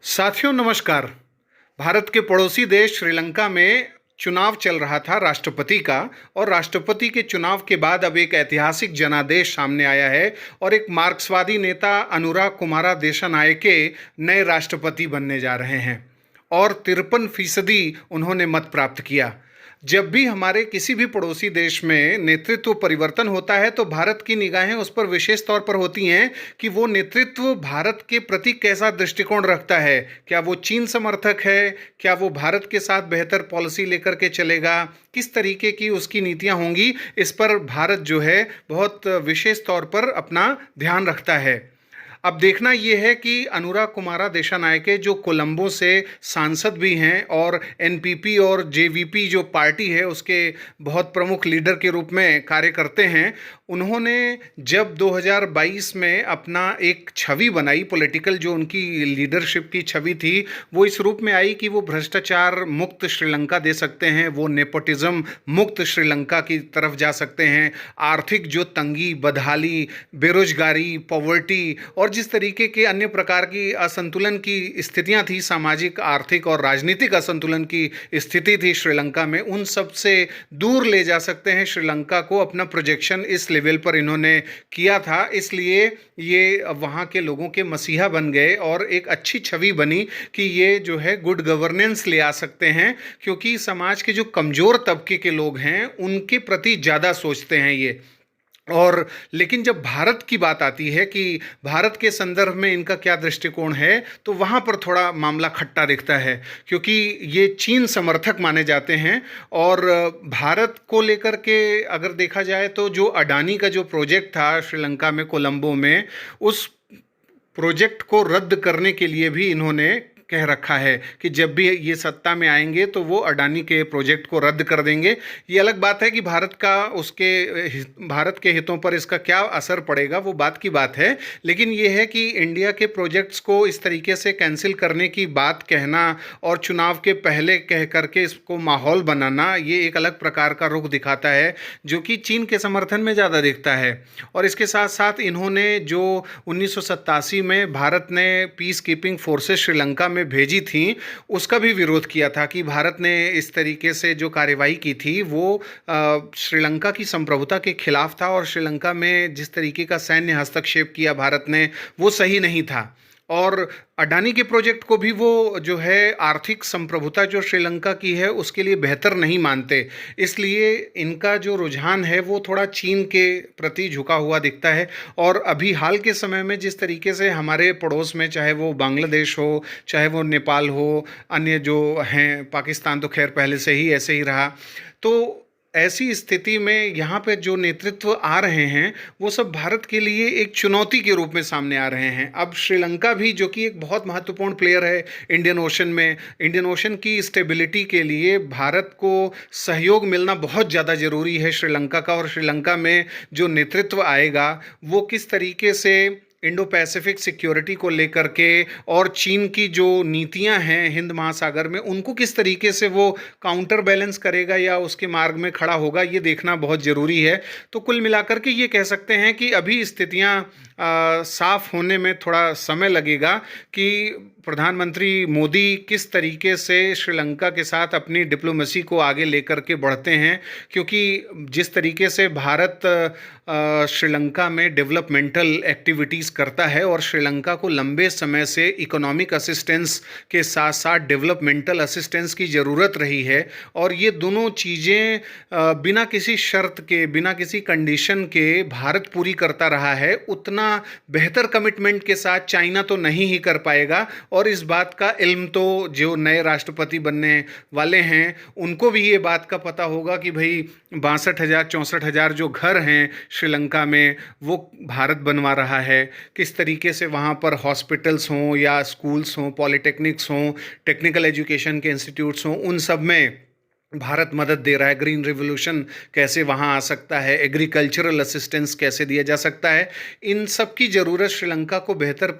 साथियों नमस्कार। भारत के पड़ोसी देश श्रीलंका में चुनाव चल रहा था राष्ट्रपति का, और राष्ट्रपति के चुनाव के बाद अब एक ऐतिहासिक जनादेश सामने आया है और एक मार्क्सवादी नेता अनुरा कुमारा देशानायके नए राष्ट्रपति बनने जा रहे हैं और 53% उन्होंने मत प्राप्त किया। जब भी हमारे किसी भी पड़ोसी देश में नेतृत्व परिवर्तन होता है तो भारत की निगाहें उस पर विशेष तौर पर होती हैं कि वो नेतृत्व भारत के प्रति कैसा दृष्टिकोण रखता है। क्या वो चीन समर्थक है? क्या वो भारत के साथ बेहतर पॉलिसी लेकर के चलेगा? किस तरीके की उसकी नीतियां होंगी? इस पर भारत जो है बहुत विशेष तौर पर अपना ध्यान रखता है। अब देखना यह है कि अनुरा कुमारा देशानायके जो कोलंबो से सांसद भी हैं और एनपीपी और जेवीपी जो पार्टी है उसके बहुत प्रमुख लीडर के रूप में कार्य करते हैं, उन्होंने जब 2022 में अपना एक छवि बनाई पॉलिटिकल, जो उनकी लीडरशिप की छवि थी वो इस रूप में आई कि वो भ्रष्टाचार मुक्त श्रीलंका दे सकते हैं, वो नेपोटिज्म मुक्त श्रीलंका की तरफ जा सकते हैं, आर्थिक जो तंगी, बदहाली, बेरोजगारी, पॉवर्टी और जिस तरीके के अन्य प्रकार की असंतुलन की स्थितियां थी, सामाजिक, आर्थिक और राजनीतिक असंतुलन की स्थिति थी श्रीलंका में, उन सब से दूर ले जा सकते हैं श्रीलंका को। अपना प्रोजेक्शन इस लेवल पर इन्होंने किया था, इसलिए ये वहाँ के लोगों के मसीहा बन गए और एक अच्छी छवि बनी कि ये जो है गुड गवर्नेंस ले आ सकते हैं, क्योंकि समाज के जो कमज़ोर तबके के लोग हैं उनके प्रति ज़्यादा सोचते हैं ये। और लेकिन जब भारत की बात आती है कि भारत के संदर्भ में इनका क्या दृष्टिकोण है, तो वहाँ पर थोड़ा मामला खट्टा दिखता है, क्योंकि ये चीन समर्थक माने जाते हैं। और भारत को लेकर के अगर देखा जाए तो जो अडानी का जो प्रोजेक्ट था श्रीलंका में कोलंबो में, उस प्रोजेक्ट को रद्द करने के लिए भी इन्होंने कह रखा है कि जब भी ये सत्ता में आएंगे तो वो अडानी के प्रोजेक्ट को रद्द कर देंगे। ये अलग बात है कि भारत के हितों पर इसका क्या असर पड़ेगा, वो बात की बात है। लेकिन ये है कि इंडिया के प्रोजेक्ट्स को इस तरीके से कैंसिल करने की बात कहना और चुनाव के पहले कह करके इसको माहौल बनाना, ये एक अलग प्रकार का रुख दिखाता है जो कि चीन के समर्थन में ज़्यादा दिखता है। और इसके साथ साथ इन्होंने जो 1987 में भारत ने पीस कीपिंग फोर्सेस श्रीलंका में भेजी थी, उसका भी विरोध किया था कि भारत ने इस तरीके से जो कार्यवाही की थी वो श्रीलंका की संप्रभुता के खिलाफ था, और श्रीलंका में जिस तरीके का सैन्य हस्तक्षेप किया भारत ने वो सही नहीं था। और अडानी के प्रोजेक्ट को भी वो जो है आर्थिक संप्रभुता जो श्रीलंका की है उसके लिए बेहतर नहीं मानते, इसलिए इनका जो रुझान है वो थोड़ा चीन के प्रति झुका हुआ दिखता है। और अभी हाल के समय में जिस तरीके से हमारे पड़ोस में, चाहे वो बांग्लादेश हो, चाहे वो नेपाल हो, अन्य जो हैं, पाकिस्तान तो खैर पहले से ही ऐसे ही रहा, तो ऐसी स्थिति में यहाँ पे जो नेतृत्व आ रहे हैं वो सब भारत के लिए एक चुनौती के रूप में सामने आ रहे हैं। अब श्रीलंका भी, जो कि एक बहुत महत्वपूर्ण प्लेयर है इंडियन ओशन में, इंडियन ओशन की स्टेबिलिटी के लिए भारत को सहयोग मिलना बहुत ज़्यादा ज़रूरी है श्रीलंका का। और श्रीलंका में जो नेतृत्व आएगा वो किस तरीके से इंडो पैसिफिक सिक्योरिटी को लेकर के और चीन की जो नीतियां हैं हिंद महासागर में, उनको किस तरीके से वो काउंटर बैलेंस करेगा या उसके मार्ग में खड़ा होगा, ये देखना बहुत ज़रूरी है। तो कुल मिलाकर के ये कह सकते हैं कि अभी स्थितियां साफ होने में थोड़ा समय लगेगा कि प्रधानमंत्री मोदी किस तरीके से श्रीलंका के साथ अपनी डिप्लोमेसी को आगे लेकर के बढ़ते हैं, क्योंकि जिस तरीके से भारत श्रीलंका में डेवलपमेंटल एक्टिविटीज़ करता है और श्रीलंका को लंबे समय से इकोनॉमिक असिस्टेंस के साथ साथ डेवलपमेंटल असिस्टेंस की ज़रूरत रही है, और ये दोनों चीज़ें बिना किसी शर्त के, बिना किसी कंडीशन के भारत पूरी करता रहा है, उतना बेहतर कमिटमेंट के साथ चाइना तो नहीं ही कर पाएगा। और इस बात का इल्म तो जो नए राष्ट्रपति बनने वाले हैं उनको भी ये बात का पता होगा कि भाई 62,000-64,000 जो घर हैं श्रीलंका में वो भारत बनवा रहा है। किस तरीके से वहाँ पर हॉस्पिटल्स हों या स्कूल्स हों, पॉलिटेक्निक्स हों, टेक्निकल एजुकेशन के इंस्टीट्यूट्स हों, उन सब में भारत मदद दे रहा है। ग्रीन रिवोल्यूशन कैसे वहाँ आ सकता है, एग्रीकल्चरल असिस्टेंस कैसे दिया जा सकता है, इन सब की ज़रूरत श्रीलंका को बेहतर